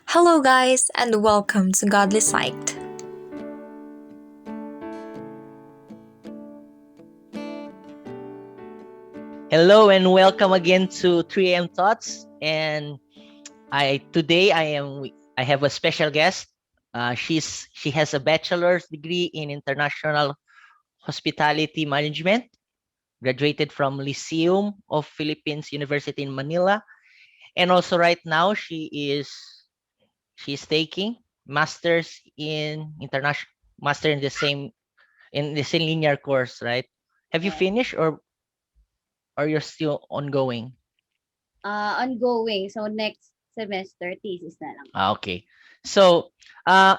Hello, guys, and welcome to Godlypsyched. Hello and welcome again to 3am Thoughts. And I have a special guest. She has a bachelor's degree in international hospitality management, graduated from Lyceum of Philippines University in Manila, and also right now she's taking masters in international master in the same linear course, right? Have you Yeah. finished or you're still ongoing? Ongoing. So next semester, thesis na lang. Okay. So, uh,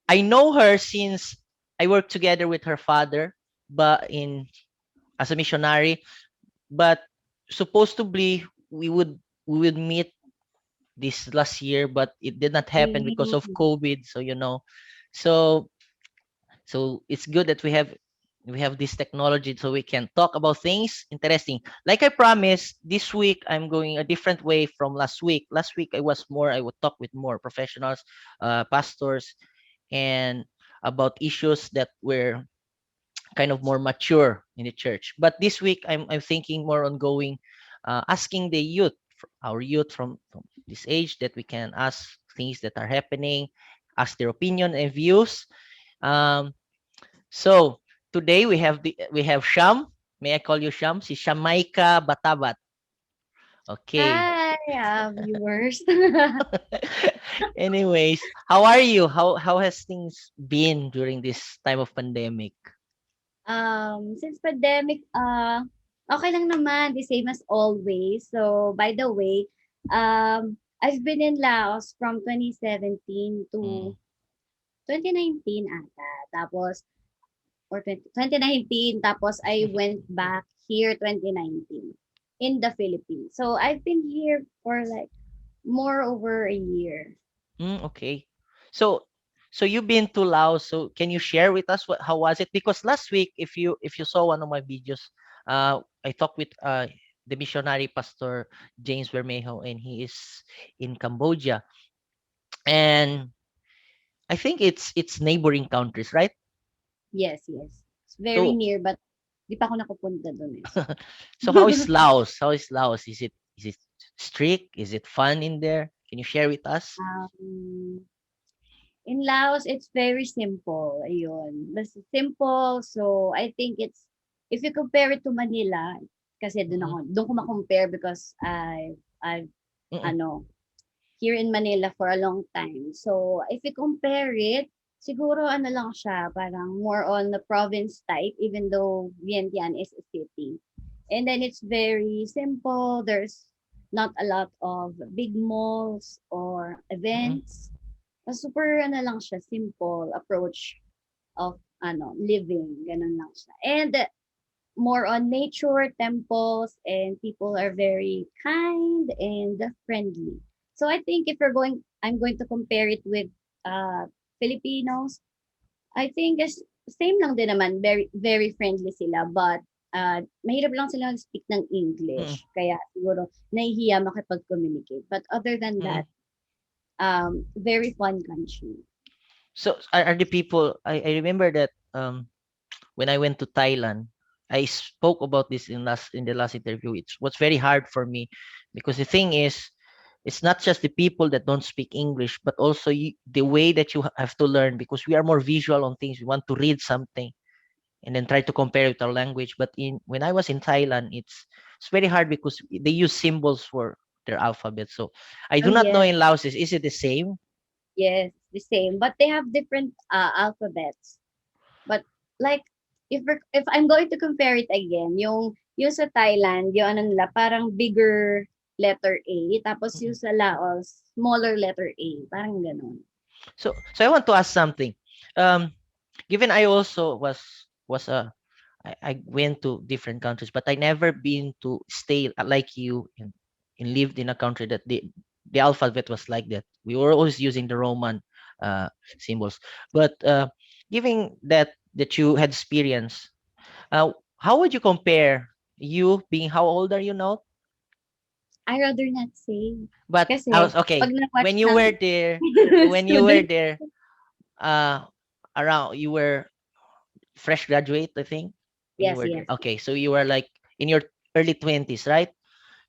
I know her since I worked together with her father, but in as a missionary. But supposedly we would meet this last year, but it did not happen because of Mm. COVID. So so it's good that we have this technology so we can talk about things interesting. Like I promised, this week I'm going a different way from last week. Last week I would talk with more professionals, pastors, and about issues that were kind of more mature in the church. But this week, I'm thinking more on going, asking the youth, our youth from this age, that we can ask things that are happening, ask their opinion and views. Um, so today we have Sham. May I call you Sham? Si Shamaecha Batabat. Okay. Hi, viewers. Anyways, how are you? How has things been during this time of pandemic? Since pandemic, okay lang naman, the same as always. So, by the way, I've been in Laos from 2017 to Mm. 2019 ata. Tapos, or 2019, tapos I went back here 2019 in the Philippines. So, I've been here for like more over a year. Okay. So you've been to Laos. So can you share with us how was it? Because last week, if you saw one of my videos, I talked with the missionary pastor James Bermejo, and he is in Cambodia, and I think it's neighboring countries, right? Yes, yes. It's very So near but 'di pa ako nakapunta dun, eh. so how is Laos? How is Laos? Is it strict? Is it fun in there? Can you share with us? Um, in Laos, it's very simple, ayun. Basta simple, so I think it's if you compare it to Manila, kasi Mm-mm, dun ko ma-compare because I've mm-mm, ano, here in Manila for a long time. So, if you compare it, siguro ano lang siya, parang more on the province type, even though Vientiane is a city. And then it's very simple. There's not a lot of big malls or mm-mm, events. Super ano lang siya, simple approach of living. Ganun lang siya. And more on nature, temples, and people are very kind and friendly. So I think if I'm going to compare it with Filipinos. I think same lang din naman, very very friendly sila, but mahirap lang sila mag-speak ng mm-mm, English. Kaya siguro nahihiya makipag-communicate. But other than mm-mm. that, very fun country. So are the people I remember that when I went to Thailand, I spoke about this in the last interview. It was very hard for me because the thing is, it's not just the people that don't speak English, but also the way that you have to learn, because we are more visual on things. We want to read something and then try to compare it with our language. But in when I was in Thailand, it's very hard because they use symbols for their alphabet. So I Oh do not know yes, in Laos is it the same? yes, the same. But they have different alphabets. But like if I'm going to compare it again, yung sa Thailand, yung ano nila, parang bigger letter A, tapos yung Mm-mm. sa Laos, smaller letter A, parang ganun. So I want to ask something. Um, Given I also was a I went to different countries, but I never been to stay like you and lived in a country that the alphabet was like that. We were always using the Roman symbols. But given that you had experience, how would you compare you being how old are you now? I rather not say. But I was Kasi okay. pag na-watch When you ng were there, when you were student, there, uh, around you were fresh graduate, I think, when you yes, were there. yes. Okay, so you were like in your early 20s, right?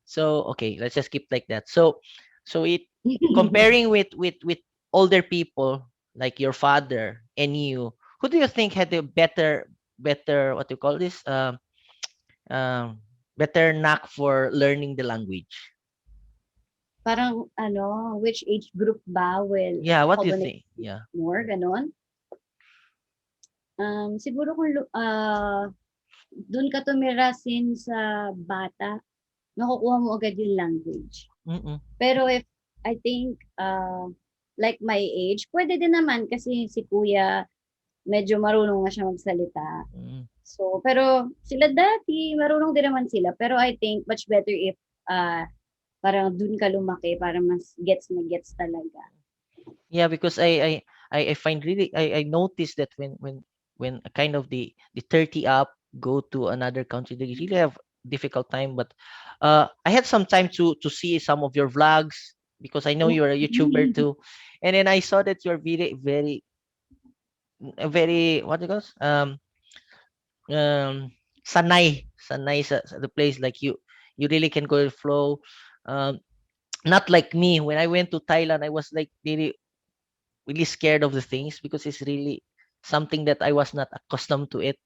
So okay, let's just keep like that. So it comparing with older people like your father and you, who do you think had a better what do you call this um better knack for learning the language? Parang ano, which age group ba will Yeah, what do you coordinate think? Yeah. more, gano'n? Siguro kung dun ka tumira since bata, nakukuha mo agad yung language. Mm-mm. Pero if I think, like my age, pwede din naman kasi si kuya medyo marunong na siya magsalita. Mm. So, pero sila dati, marunong din naman sila. Pero I think much better if parang dun ka lumaki para mas gets na gets talaga. Yeah, because I find really I noticed that when a kind of the 30 up go to another country, they really have difficult time. But I had some time to see some of your vlogs because I know you're a YouTuber too, and then I saw that you're very what do you call this? Sanay sa the place, like you really can go with the flow. Um, not like me when I went to Thailand, I was like really scared of the things because it's really something that I was not accustomed to it.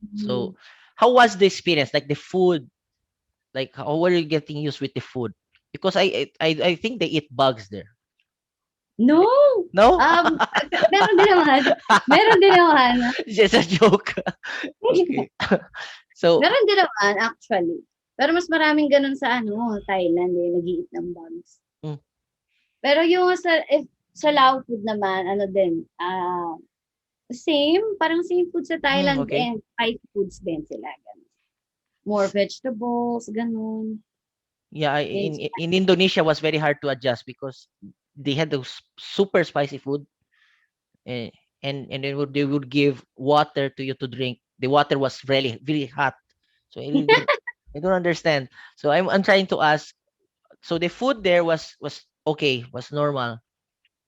Mm. So, how was the experience? Like the food, like how were you getting used with the food? Because I think they eat bugs there. No! No, Meron din naman. Meron din naman. just a joke. Okay, so Meron din naman actually. Pero mas maraming gano'n sa ano, Thailand, eh, nag-i-eat ng bugs. mm, Pero yung sa Lao food naman, ano din, same, parang same food sa Thailand okay, and Thai foods din sila, gano'n. More vegetables, gano'n. yeah. And In Indonesia was very hard to adjust because they had those super spicy food, eh, and they would give water to you to drink. The water was really really hot, so I don't understand. So I'm trying to ask. So the food there was okay, was normal.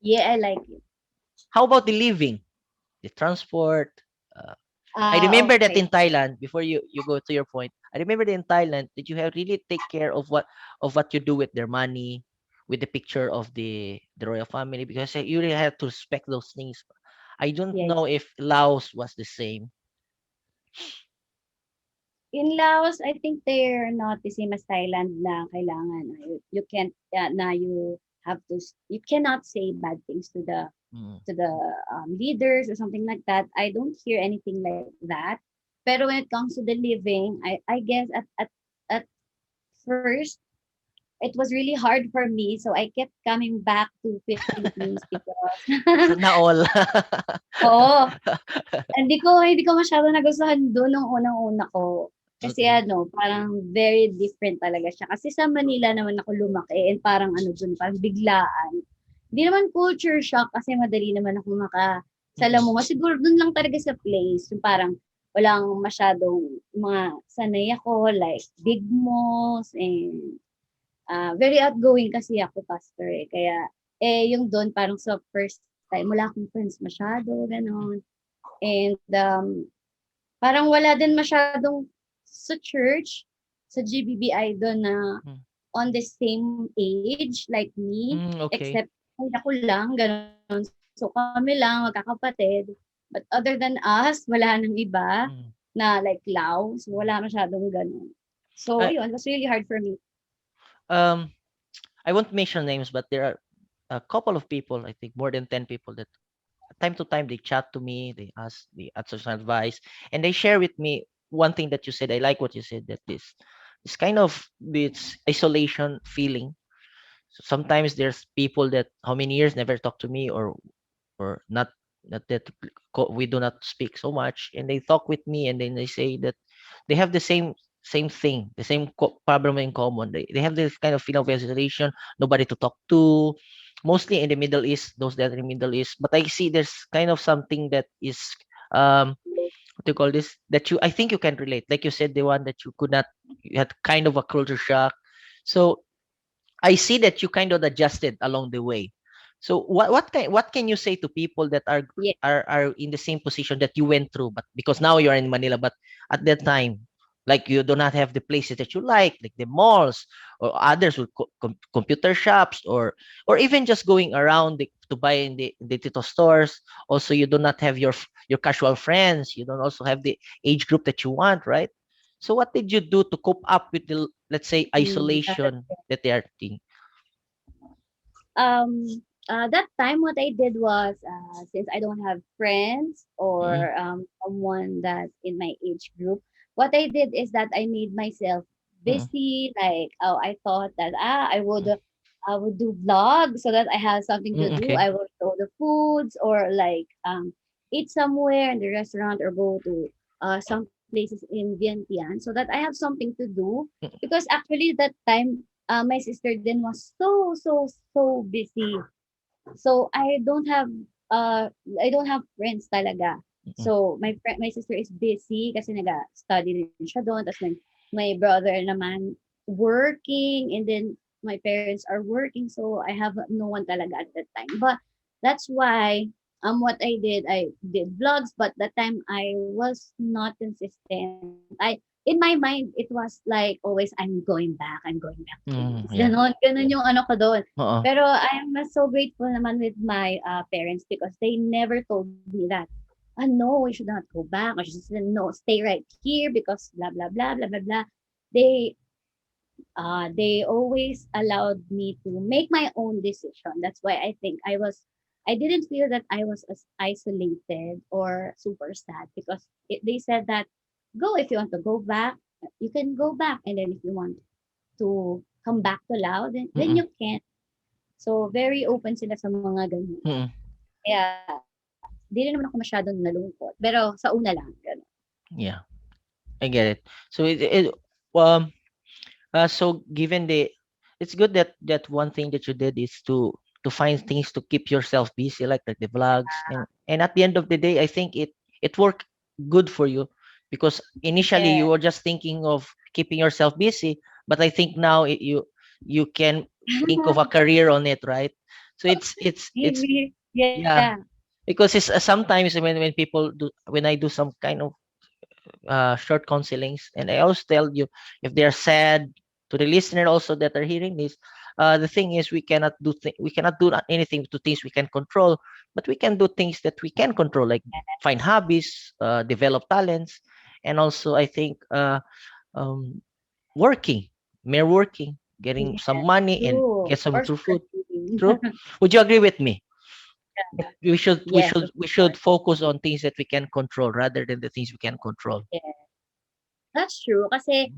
yeah, I like it. How about the living, the transport? Uh, I Ah, remember that okay. in Thailand. Before you go to your point, I remember that in Thailand that you have really take care of what you do with their money, with the picture of the royal family, because you really have to respect those things. I don't Yes. know if Laos was the same. In Laos, I think they're not the same as Thailand na kailangan you can't na you have to you cannot say bad things Mm. to the leaders or something like that. I don't hear anything like that. Pero when it comes to the living, I guess at first it was really hard for me, so I kept coming back to Philippines because So na all. oo, hindi ko masyadong nagustuhan dun nung unang-una ko. Kasi Okay. ano, parang very different talaga siya. Kasi sa Manila naman ako lumaki and parang ano dun, parang biglaan. Hindi naman culture shock kasi madali naman ako Mm-mm. makasalamuha. Siguro dun lang talaga sa place, yung parang walang masyadong mga sanay ako, like big malls and very outgoing kasi ako, pastor eh. Kaya, yung dun parang sa first time, wala akong friends masyado, ganon. And parang wala din masyadong sa church, sa GBBI doon na Mm. on the same age like me, Okay. except kuya ko lang, gano'n. So kami lang, magkakapatid. But other than us, wala nang iba Mm. na like Laos, wala masyadong gano'n. So I yun, it was really hard for me. um I won't mention names, but there are a couple of people, I think more than 10 people, that time to time they chat to me, they ask some advice, and they share with me one thing that you said. I like what you said, that this kind of this isolation feeling. So sometimes there's people that how many years never talk to me, or not that we do not speak so much, and they talk with me, and then they say that they have the same thing, the same problem in common. They have this kind of feeling of isolation, nobody to talk to, mostly in the Middle East, those that are in the Middle East. But I see there's kind of something that is what do you call this, that you I think you can relate, like you said, the one that you could not, you had kind of a culture shock. So I see that you kind of adjusted along the way. So what can you say to people that Yeah. are in the same position that you went through, but because now you are in Manila, but at that time, like you do not have the places that you like the malls or others with computer shops, or even just going around to buy in the Tito stores. Also, you do not have your casual friends. You don't also have the age group that you want, right? So what did you do to cope up with the, let's say, That's isolation that they are in? um that time what I did was since I don't have friends Mm, or someone that's in my age group, what I did is that I made myself mm, busy. Like, oh, I thought that I would do vlogs so that I have something to do. okay. I will show the foods or like eat somewhere in the restaurant or go to some places in Vientiane so that I have something to do, Mm, because actually that time my sister then was so busy. So uh I don't have friends talaga. mm, So my sister is busy kasi naga-study rin siya doon. Tapos my brother naman working, and then my parents are working, so I have no one talaga at that time. But that's why what I did vlogs, but that time I was not consistent. In my mind it was like always I'm going back to this. yeah. Ganon yung ano ko doon. Oo. Pero I am so grateful naman with my parents because they never told me that, no, we should not go back. I should just, no, stay right here because blah, blah, blah, blah, blah, blah. They, they always allowed me to make my own decision. That's why I didn't feel that I was as isolated or super sad because they said that go if you want to go back, you can go back. And then if you want to come back to Laos, then Mm, you can. So, very open sila sa mga ganun. mm, Kaya, di rin naman ako masyadong nalungkot. Pero sa una lang, gano'n. yeah. I get it. So um so given the, it's good that one thing that you did is to find things to keep yourself busy, like the vlogs, and at the end of the day, I think it worked good for you, because initially Yeah. you were just thinking of keeping yourself busy, but I think now you can think of a career on it, right? So it's Maybe. Yeah. yeah, because it's sometimes when people do, when I do some kind of short counselings, and I always tell you, if they're sad, to the listener also that are hearing this, the thing is we cannot do anything to things we can control, but we can do things that we can control, like find hobbies, develop talents, and also I think um, working, mere working, getting some Yes. money and True. get some Or true food. stress eating. True. Would you agree with me? That we should we Yes, should of we should course. focus on things that we can control rather than the things we can control. Yeah. That's true. Kasi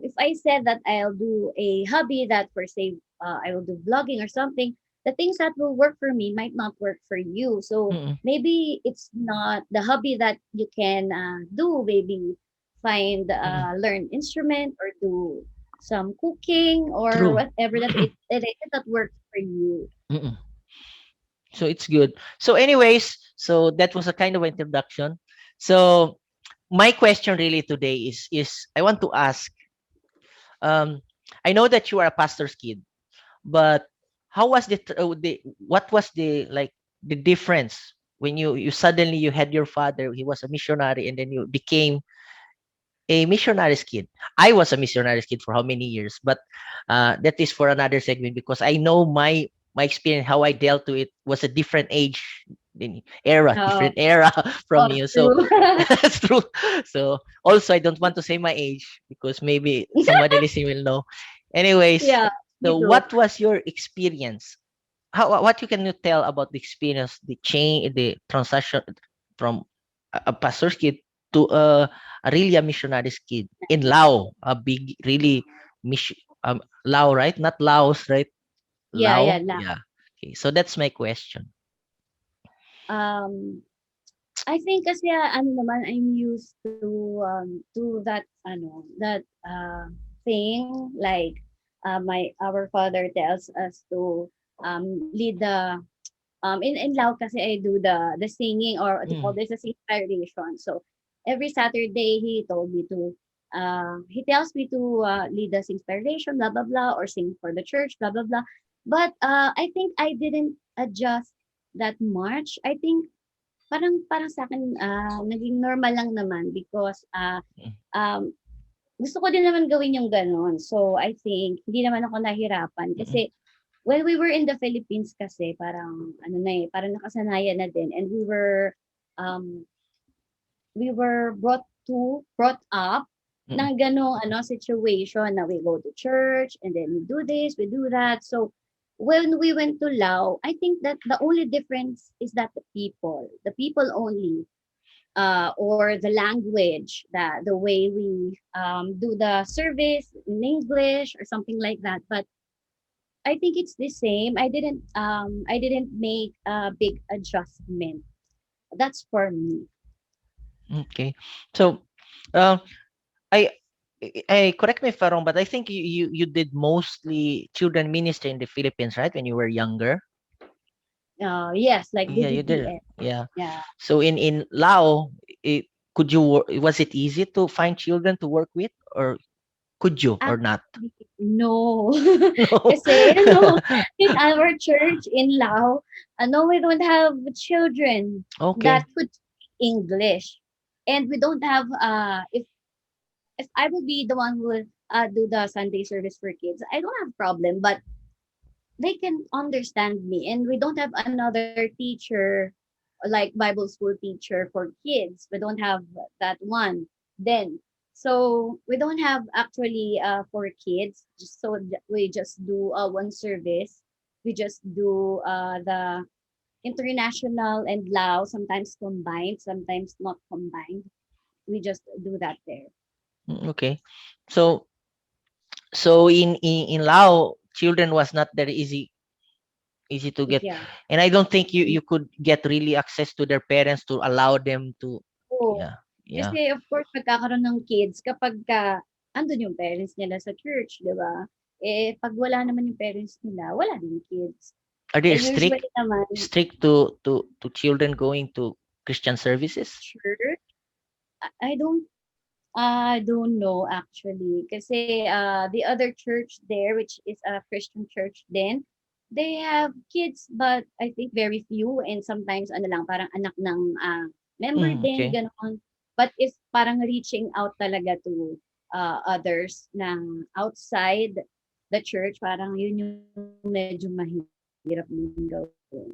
if I said that I'll do a hobby that per se, I will do vlogging or something, the things that will work for me might not work for you. So Mm-mm. maybe it's not the hobby that you can do. Maybe find Mm-mm. learn instrument or do some cooking or True. whatever that it is that works for you. Mm-mm. So it's good. So, anyways, so that was a kind of introduction. So my question really today is I want to ask. Um, I know that you are a pastor's kid, but how was the what was the, like, the difference when you suddenly you had your father, he was a missionary, and then you became a missionary's kid. I was a missionary's kid for how many years, but that is for another segment, because I know my experience, how I dealt to it was a different age, Oh, different era from oh, you. So true. that's true. So also, I don't want to say my age because maybe somebody listening will know. Anyways, Yeah, so me too. what was your experience? How, what you can you tell about the experience, the change, the transition from a pastor's kid to a really a missionary's kid in Lao, a big really mission, Lao, right? Not Laos, right? Yeah, yeah, Lao, la. yeah. Okay, so that's my question. Um, I think kasi ano naman, I'm used to that thing like my our father tells us to lead the in Lao kasi I do the singing, or what you call Mm, this, the inspiration. So every Saturday he told me to he tells me to lead us inspiration, blah blah blah, or sing for the church, blah blah blah. But I think I didn't adjust that much. I think parang sa akin naging normal lang naman because Mm. um, gusto ko din naman gawin yung gano'n. So, I think hindi naman ako nahirapan Mm. kasi when we were in the Philippines kasi parang ano na, parang nakasanayan na din, and um, we were brought up Mm. ng gano'ng ano, situation na we go to church and then we do this, we do that. So, when we went to Laos, I think that the only difference is that the people only, or the language, that the way we do the service in English or something like that. But I think it's the same. I didn't make a big adjustment. That's for me. Okay. So, uh, I, I correct me if I'm wrong, but I think you did mostly children ministry in the Philippines, right? When you were younger. Yes, like Yeah, you did. DDPS. Yeah. Yeah. So in Lao, was it easy to find children to work with, or could you or not? Actually, no. No. Kasi, no, in our church in Lao, no, we don't have children Okay. that could speak English. And we don't have, if I will be the one who will do the Sunday service for kids, I don't have problem, but they can understand me. And we don't have another teacher, like Bible school teacher for kids. We don't have that one then. So we don't have actually for kids. Just so we just do one service. We just do the international and Lao, sometimes combined, sometimes not combined. We just do that there. Okay. So in Lao, children was not very easy to get, Yeah. and I don't think you could get really access to their parents to allow them to. Oo. Yeah. Yeah. Kasi of course magkakaroon ng kids kapagka andun yung parents nila sa church, 'di ba? Eh, 'pag wala naman yung parents nila, wala din kids. Are they Eh, usually strict naman strict to children going to Christian services? church, I don't know actually kasi the other church there, which is a Christian church then, they have kids but I think very few, and sometimes ano lang parang anak ng member din Okay. gano'n. But if parang reaching out talaga to others ng outside the church, parang yun yung medyo mahirap din gawin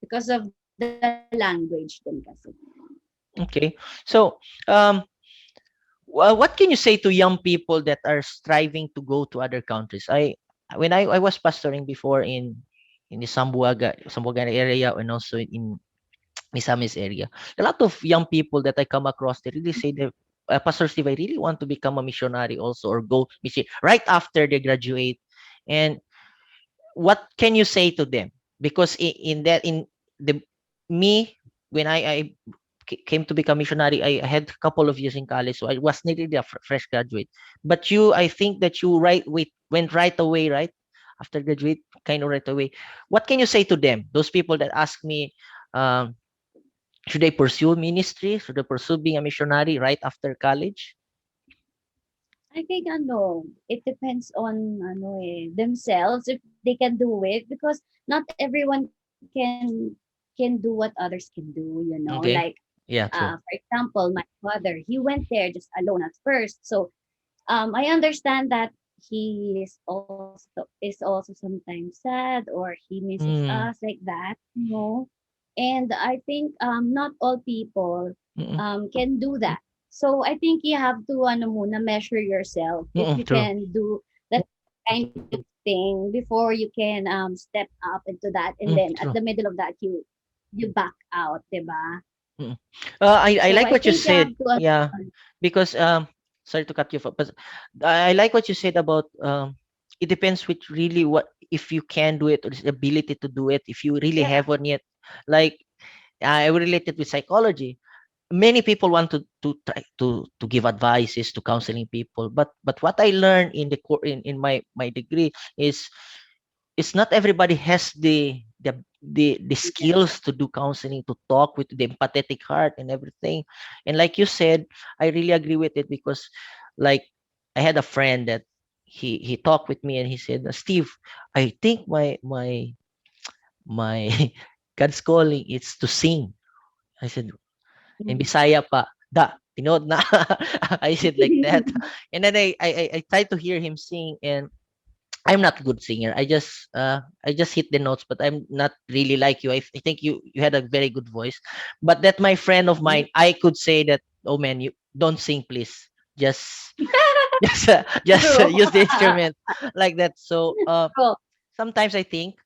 because of the language din kasi. Okay. So, what can you say to young people that are striving to go to other countries? I was pastoring before in the Sambuaga area, and also in Misamis area. A lot of young people that I come across, they really say that, Pastor Steve, I really want to become a missionary also, or go mission right after they graduate. And what can you say to them? Because in the me, when I came to become missionary, I had a couple of years in college, so I was nearly a fresh graduate. But you, I think that you went right away, right after graduate, kind of right away. What can you say to them? Those people that ask me, um, should I pursue ministry? Should I pursue being a missionary right after college? I think it depends on themselves if they can do it, because not everyone can do what others can do, like Okay. Yeah, true. for example, my father, he went there just alone at first. So I understand that he is also sometimes sad, or he misses Mm, us like that. And I think not all people mm, can do that. So I think you have to muna measure yourself if you true. can do that kind of thing before you can step up into that, and then at the True. middle of that you back out, 'di ba? Mm. I So like I what you think you said. have to Yeah, because sorry to cut you off, but I like what you said about it depends which really what if you can do it, or the ability to do it, if you really yeah, have one yet. Like I relate it with psychology. Many people want to try to give advices to counseling people, but what I learned in in my degree is it's not everybody has the yeah, skills to do counseling, to talk with the empathetic heart and everything. And like you said, I really agree with it, because Like I had a friend that he talked with me and he said, Steve, I think my God's calling is to sing. I said, in Mm. Bisaya pa, tinod na. I said like that. And then I tried to hear him sing, and I'm not a good singer. I just hit the notes, but I'm not really like you. I think you had a very good voice. But that my friend of mine, I could say that, oh man, you don't sing, please. Just just True. use the instrument like that. So True. sometimes I think,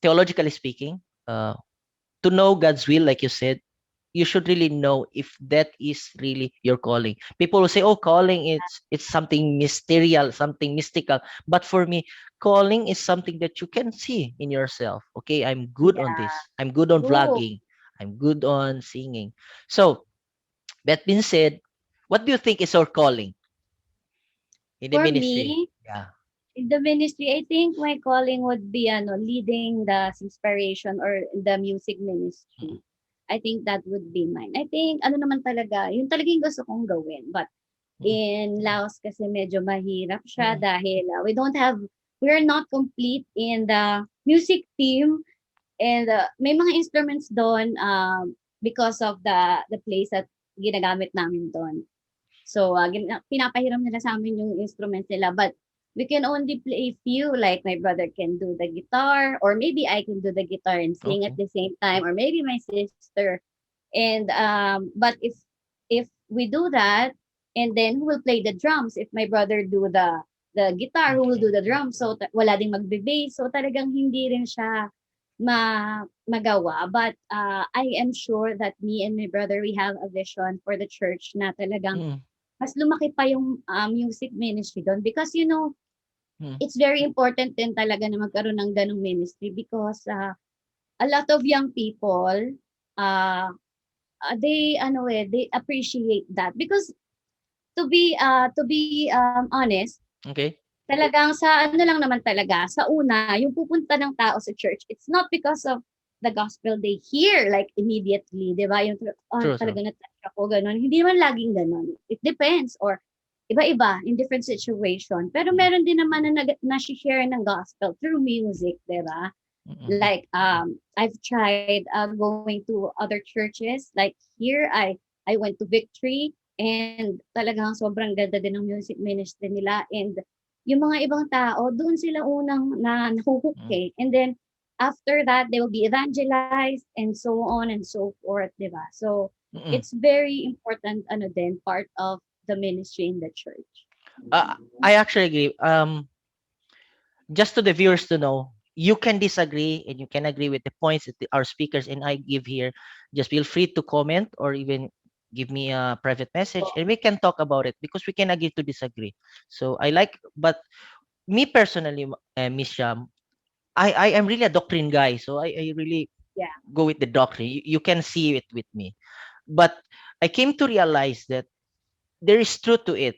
theologically speaking, to know God's will, like you said, you should really know if that is really your calling. People will say, "Oh, calling it's something mysterious, something mystical." But for me, calling is something that you can see in yourself. Okay, I'm good on Yeah. this. I'm good on True. vlogging. I'm good on singing. So that being said, what do you think is our calling in the For ministry? me, Yeah. in the ministry, I think my calling would be leading the inspiration or the music Mm, ministry. I think that would be mine. I think ano naman talaga, yun talaga yung gusto kong gawin. But mm, in Laos kasi medyo mahirap siya mm, dahil we're not complete in the music team and may mga instruments doon because of the place that ginagamit namin doon. So, pinapahiram nila sa amin yung instruments nila. But we can only play a few. Like, my brother can do the guitar. Or maybe I can do the guitar and sing at okay. the same time. Or maybe my sister. And, but if we do that, and then who will play the drums? If my brother do the guitar, who will Okay. do the drums? So, wala ding magbe-bass. So, talagang hindi rin siya magawa. But I am sure that me and my brother, we have a vision for the church na talagang Mm, mas lumaki pa yung, music ministry dun because mm, it's very important din talaga na magkaroon ng gano'ng ministry because, a lot of young people, uh, they appreciate that because to be honest, okay. talagang sa ano lang naman talaga, sa una, yung pupunta ng tao sa church, it's not because of the gospel they hear like immediately, 'di ba? Yung True, true. talagang na-touch ako gano'n. Hindi naman laging gano'n. It depends or iba-iba in different situation. Pero Mm, meron din naman na nashi-share ng gospel through music, 'di ba? mm, Like I've tried going to other churches. Like here I went to Victory and talagang sobrang ganda din ng music ministry nila and yung mga ibang tao doon sila unang nahuhook mm, eh. And then after that they will be evangelized and so on and so forth, 'di ba? So mm. it's very important ano din part of the ministry in the church. I actually agree. Just to the viewers to know, you can disagree and you can agree with the points that our speakers and I give here. Just feel free to comment or even give me a private message and we can talk about it because we can agree to disagree. So but me personally, Miss Sham, I am really a doctrine guy. So I really Yeah. go with the doctrine. You can see it with me. But I came to realize that there is truth to it.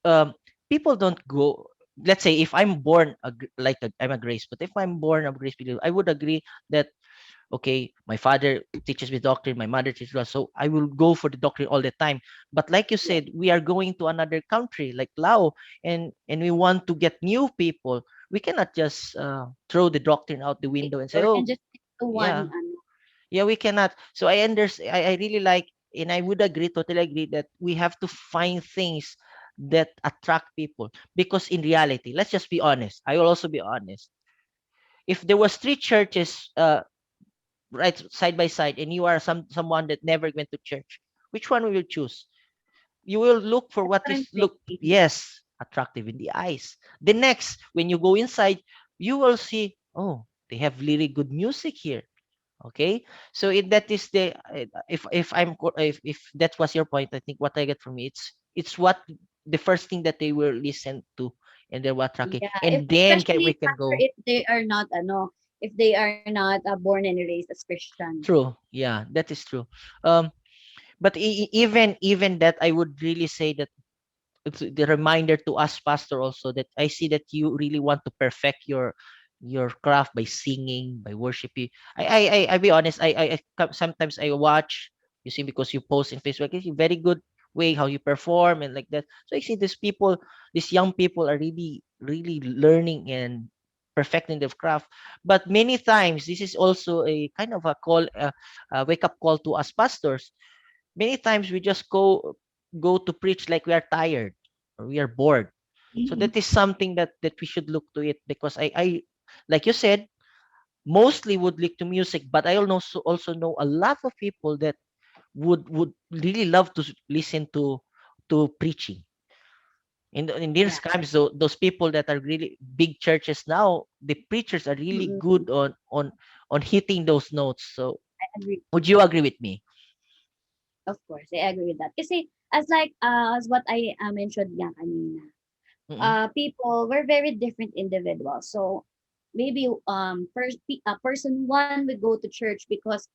um People don't go, let's say if I'm born I'm a grace, but if I'm born a grace believer, I would agree that okay, my father teaches me doctrine, my mother teaches us, so I will go for the doctrine all the time. But like you Yeah. said, we are going to another country like Laos, and we want to get new people. We cannot just throw the doctrine out the window and say, Or and oh just stick to one yeah, ano. yeah, we cannot. So I understand. I really like, and I would agree, totally agree that we have to find things that attract people. Because in reality, let's just be honest. I will also be honest. If there was three churches, right side by side, and you are someone that never went to church, which one will you choose? You will look for That's what what I'm is look, thinking. yes, attractive in the eyes. The next, when you go inside, you will see, oh, they have really good music here. Okay, so that is the if if that was your point, I think what I get from me, it's what the first thing that they will listen to, and then what tracking, Yeah, if and then we especially can pastor go if they are not if they are not born and raised as Christian. through. Yeah, that is true. But even that, I would really say that it's the reminder to us pastor also, that I see that you really want to perfect your craft by singing, by worshiping. I be honest, sometimes I watch, you see, because you post in Facebook, it's very good way how you perform and like that. So I see these people, these young people are really really learning and perfecting their craft. But many times this is also a kind of a call, a wake up call to us pastors. Many times we just go to preach like we are tired or we are bored. So that is something that we should look to it, because I like you said, mostly would look to music, but I also know a lot of people that would really love to listen to preaching. In these Yeah. times, those people that are really big churches now, the preachers are really Mm-mm. good on hitting those notes. So I agree. would you agree with me? Of course, I agree with that. Kasi as like as what I mentioned nga kanina, Mm-mm, people were very different individuals. So maybe person one would go to church because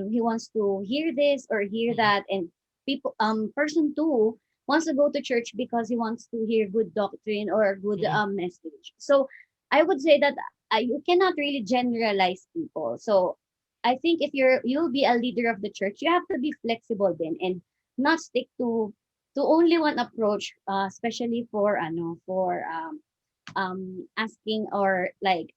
he wants to hear this or hear mm-mm, that, and people person two wants to go to church because he wants to hear good doctrine or a good mm-mm, message. So I would say that you cannot really generalize people. So I think if you'll be a leader of the church, you have to be flexible then and not stick to only one approach, especially for asking or like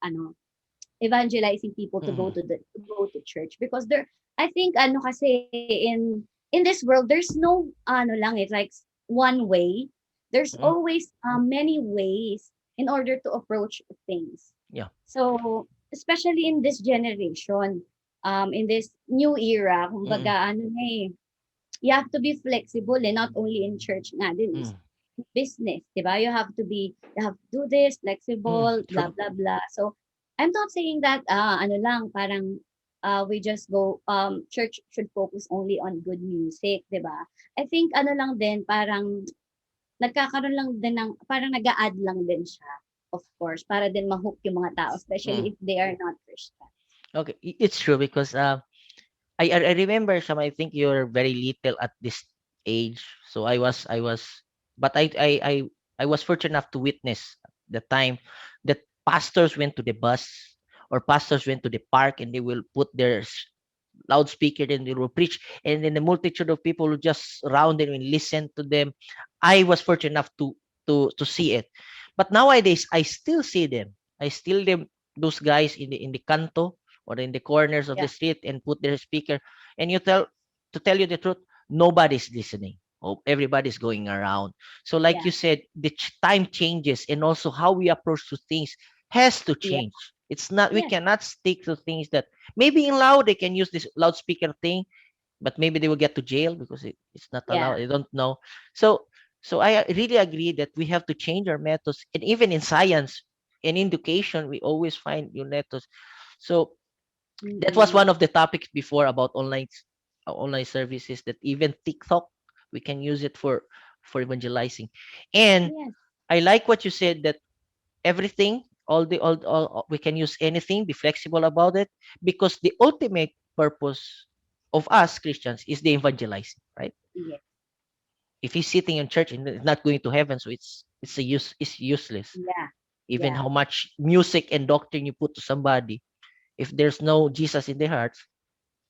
evangelizing people to go mm-mm, to go to church, because there I think kasi in this world there's no lang, it's like one way. There's mm-mm. always many ways in order to approach things. Yeah. So especially in this generation, in this new era, Mm-mm, kumbaga you have to be flexible, and not only in church nga din, mm, business, 'di ba? You have to do this, mm, flexible, blah true. blah blah. So I'm not saying that lang parang we just go church should focus only on good music, 'di ba? I think lang din parang nagkakaroon lang din ng parang nag-a-add lang din siya, of course, para din ma-hook yung mga tao, Mm. especially if they are not Christian. Okay, it's true because I remember some. I think you're very little at this age. So I was, but I was fortunate enough to witness the time that pastors went to the bus or pastors went to the park and they will put their loudspeaker and they will preach, and then the multitude of people will just round them and listen to them. I was fortunate enough to see it, but nowadays I still see them. I still them those guys in the canto or in the corners of the Yeah, street and put their speaker, and you tell to tell you the truth, nobody's listening. Oh, everybody's going around. So like yeah, you said, the time changes, and also how we approach to things has to yeah, change. It's not, we yes, cannot stick to things that maybe in loud they can use this loudspeaker thing, but maybe they will get to jail because it's not allowed. yeah, I don't know. So so I really agree that we have to change our methods, and even in science and in education, we always find new methods. So that was mm-mm. one of the topics before about online services, that even TikTok we can use it for evangelizing. And Yes, I like what you said, that everything, all we can use anything, be flexible about it, because the ultimate purpose of us Christians is the evangelizing, right? yes, If he's sitting in church and is not going to heaven, so it's useless. yeah, Even yeah. how much music and doctrine you put to somebody, if there's no Jesus in their hearts,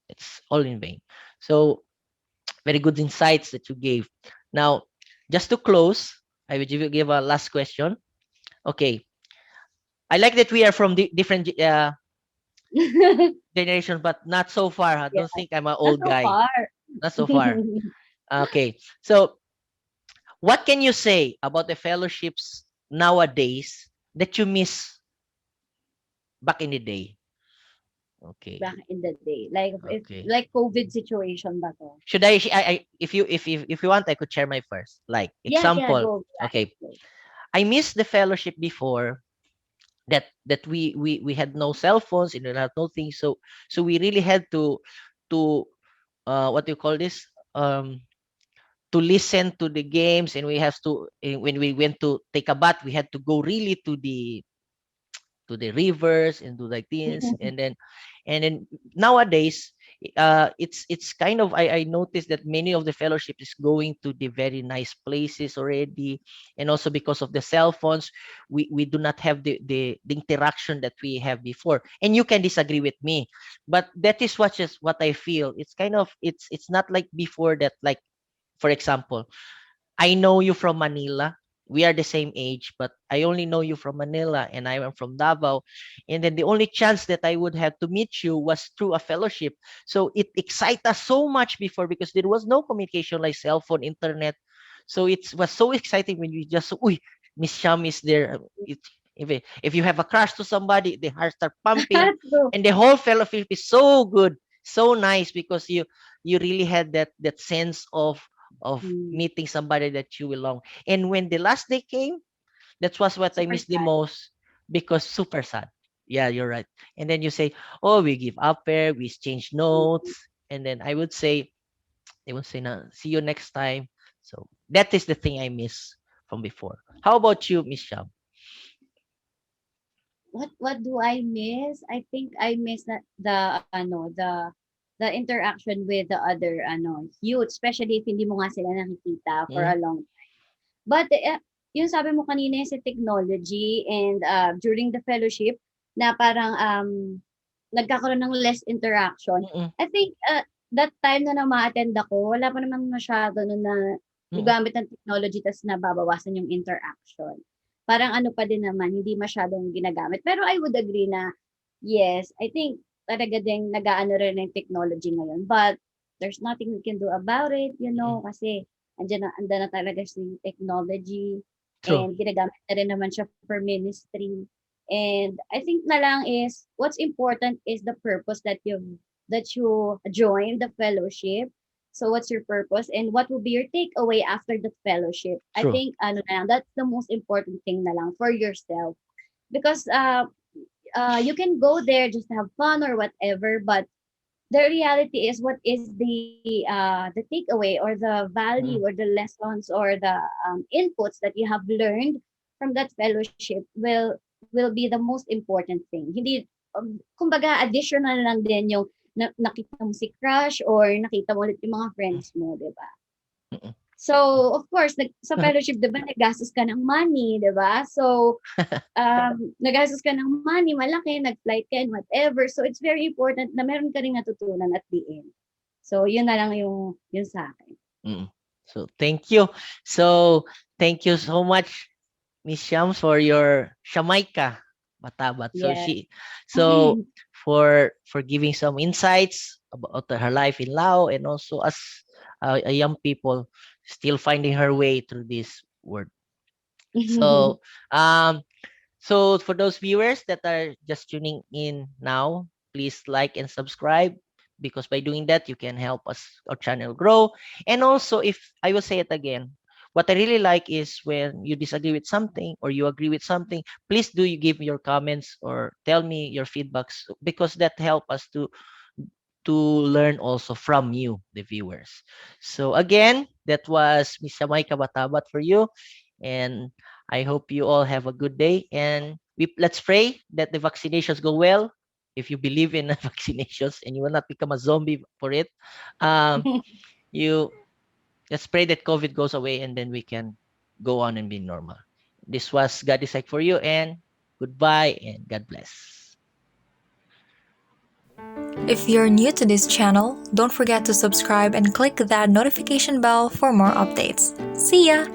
it's all in vain. So very good insights that you gave. Now, just to close, I will give a last question. Okay, I like that we are from different generation, but not so far. I Yeah, don't think I'm an not old so guy. far. Not so far. Okay. So, what can you say about the fellowships nowadays that you miss back in the day? Okay. Back in the day, like if Okay. like COVID situation ba 'to? Should if you want, I could share my first. Like Yeah, yeah, example. go, Okay. go. I miss the fellowship before, that we had no cell phones and we had no things. So we really had to what do you call this? To listen to the games, and we have to, when we went to take a bath, we had to go really to the rivers and do like this, and then nowadays, it's kind of, I noticed that many of the fellowship is going to the very nice places already, and also because of the cell phones, we do not have the interaction that we have before, and you can disagree with me, but that is what I feel. It's kind of, it's not like before, that like For example, I know you from Manila. We are the same age, but I only know you from Manila and I am from Davao. And then the only chance that I would have to meet you was through a fellowship. So it excited us so much before because there was no communication like cell phone, internet. So it was so exciting when you just, uy, Miss Sham is there. It, if you have a crush to somebody, the heart start pumping, True. and the whole fellowship is so good, so nice because you really had that sense of Mm, meeting somebody that you belong. And when the last day came, that was what I super missed the sad. most because super sad. Yeah, you're right. And then you say, "Oh, we give up there, we exchange Mm. notes," and then they would say, "Now, see you next time." So that is the thing I miss from before. How about you, Miss Sham? What do I miss? I think I miss the ano the interaction with the other youth, especially if hindi mo nga sila nakikita for Mm, a long. But yung sabi mo kanina yung sa technology and during the fellowship na parang nagkakaroon ng less interaction. mm, I think that time na ma-attend ako, wala pa naman masyado nun na mm, gugamit ng technology tas nababawasan yung interaction. Parang ano pa din naman, hindi masyadong ginagamit. Pero I would agree na, yes, I think talaga din nag-aano rin ng technology ngayon. But there's nothing we can do about it, mm. kasi andiyan na talaga si technology True. and ginagamit na rin naman siya for ministry. And I think na lang is what's important is the purpose that you join the fellowship. So what's your purpose and what will be your takeaway after the fellowship? I True. think ano na lang, that's the most important thing na lang for yourself. Because you can go there just to have fun or whatever, but the reality is what is the takeaway or the value Mm, or the lessons or the inputs that you have learned from that fellowship will be the most important thing. Hindi kumbaga additional lang din yung nakita mo si crush or nakita mo ulit yung mga mm, friends mo, 'di ba? mm. So, of course, sa fellowship, 'di ba, naggastos ka ng money, 'di ba? So, nagastos ka ng money, malaki, nag-flight ka and whatever. So, it's very important na meron ka ring natutunan at the end. So, yun na lang yung sa akin. Mm. So thank you. So thank you so much, Miss Shams, for your Shamaecha Batabat. Yes. So for giving some insights about her life in Laos and also as a young people still finding her way through this word. So um so for those viewers that are just tuning in now, please like and subscribe because by doing that you can help us our channel grow. And also if I will say it again, what I really like is when you disagree with something or you agree with something, please do you give me your comments or tell me your feedbacks because that help us to learn also from you, the viewers. So again, that was Miss Shamay Kabatabat for you. And I hope you all have a good day. And let's pray that the vaccinations go well. If you believe in vaccinations and you will not become a zombie for it, um, you let's pray that COVID goes away and then we can go on and be normal. This was God is like for you and goodbye and God bless. If you're new to this channel, don't forget to subscribe and click that notification bell for more updates. See ya!